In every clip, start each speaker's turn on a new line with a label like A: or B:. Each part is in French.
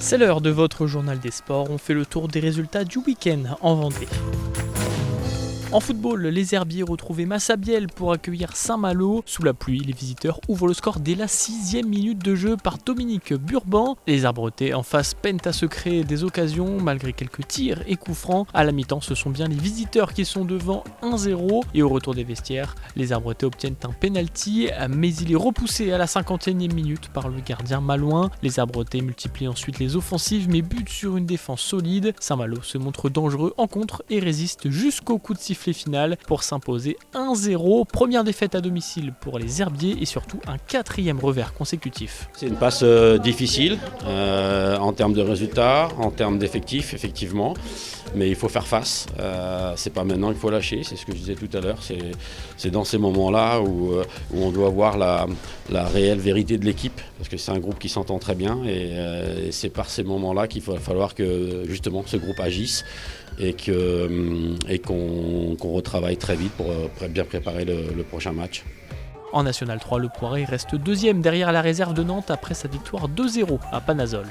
A: C'est l'heure de votre journal des sports, on fait le tour des résultats du week-end en Vendée. En football, les Herbiers retrouvaient Massabielle pour accueillir Saint-Malo. Sous la pluie, les visiteurs ouvrent le score dès la 6e minute de jeu par Dominique Burban. Les Arbretais en face peinent à se créer des occasions malgré quelques tirs et coups francs. À la mi-temps, ce sont bien les visiteurs qui sont devant 1-0 et au retour des vestiaires, les Arbretais obtiennent un penalty, mais il est repoussé à la 51e minute par le gardien malouin. Les Arbretais multiplient ensuite les offensives mais butent sur une défense solide. Saint-Malo se montre dangereux en contre et résiste jusqu'au coup de sifflet final pour s'imposer 1-0. Première défaite à domicile pour les Herbiers et surtout un 4e revers consécutif.
B: C'est une passe difficile en termes de résultats, en termes d'effectifs, effectivement. Mais il faut faire face. C'est pas maintenant qu'il faut lâcher, c'est ce que je disais tout à l'heure. C'est dans ces moments-là où on doit voir la réelle vérité de l'équipe, parce que c'est un groupe qui s'entend très bien et c'est par ces moments-là qu'il va falloir que justement ce groupe agisse et qu'on retravaille très vite pour bien préparer le prochain match.
A: En National 3, le Poiré reste 2e derrière la réserve de Nantes après sa victoire 2-0 à Panazol.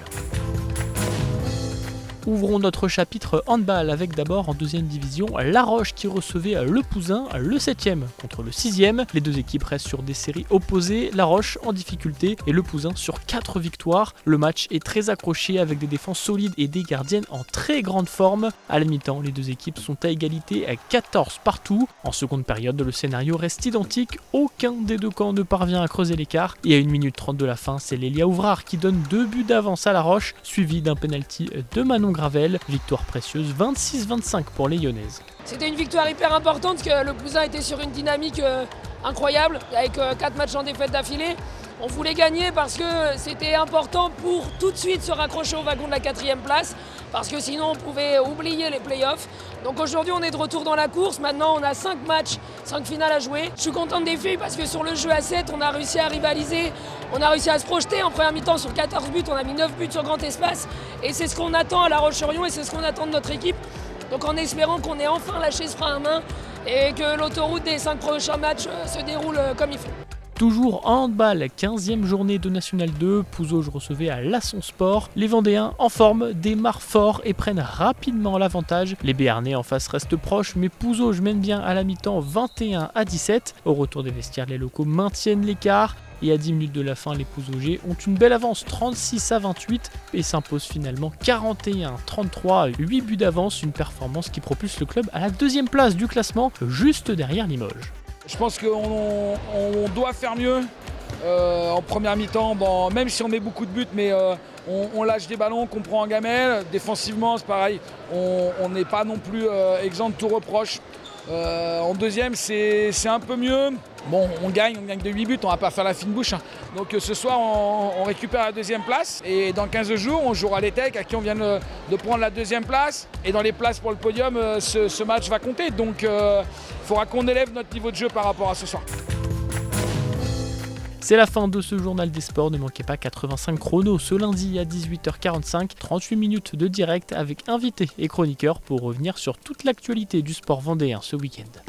A: Ouvrons notre chapitre handball avec d'abord en 2e division La Roche qui recevait Le Pouzin, le 7e contre le 6e. Les deux équipes restent sur des séries opposées, La Roche en difficulté et Le Pouzin sur 4 victoires. Le match est très accroché avec des défenses solides et des gardiennes en très grande forme. À la mi-temps, les deux équipes sont à égalité à 14 partout. En seconde période, le scénario reste identique, aucun des deux camps ne parvient à creuser l'écart et à 1 minute 30 de la fin, c'est Lélia Ouvrard qui donne 2 buts d'avance à La Roche, suivi d'un penalty de Manon Gravel. Victoire précieuse 26-25 pour les Lyonnaises.
C: C'était une victoire hyper importante parce que le Pouzin était sur une dynamique incroyable avec 4 matchs en défaite d'affilée. On voulait gagner parce que c'était important pour tout de suite se raccrocher au wagon de la 4e place parce que sinon on pouvait oublier les playoffs. Donc aujourd'hui on est de retour dans la course, maintenant on a 5 matchs, 5 finales à jouer. Je suis contente des filles parce que sur le jeu à 7 on a réussi à rivaliser, on a réussi à se projeter. En première mi-temps sur 14 buts, on a mis 9 buts sur grand espace et c'est ce qu'on attend à La Roche-sur-Yon et c'est ce qu'on attend de notre équipe. Donc en espérant qu'on ait enfin lâché ce frein à main et que l'autoroute des 5 prochains matchs se déroule comme il faut.
A: Toujours en handball, 15e journée de National 2, Pouzauges recevait à Lasson Sport. Les Vendéens en forme démarrent fort et prennent rapidement l'avantage. Les Béarnais en face restent proches, mais Pouzauges mène bien à la mi-temps 21-17. Au retour des vestiaires, les locaux maintiennent l'écart. Et à 10 minutes de la fin, les Pouzaugés ont une belle avance 36-28 et s'imposent finalement 41-33, 8 buts d'avance, une performance qui propulse le club à la 2e place du classement, juste derrière Limoges.
D: Je pense qu'on doit faire mieux en première mi-temps, même si on met beaucoup de buts, mais on lâche des ballons qu'on prend en gamelle. Défensivement, c'est pareil, on n'est pas non plus exempt de tout reproche. En deuxième, c'est un peu mieux. Bon, on gagne de 8 buts, on va pas faire la fine bouche. Donc ce soir, on récupère la 2e place. Et dans 15 jours, on jouera les Tech, à qui on vient de prendre la 2e place. Et dans les places pour le podium, ce match va compter. Donc il faudra qu'on élève notre niveau de jeu par rapport à ce soir.
A: C'est la fin de ce journal des sports, ne manquez pas 85 chronos ce lundi à 18h45, 38 minutes de direct avec invités et chroniqueurs pour revenir sur toute l'actualité du sport vendéen ce week-end.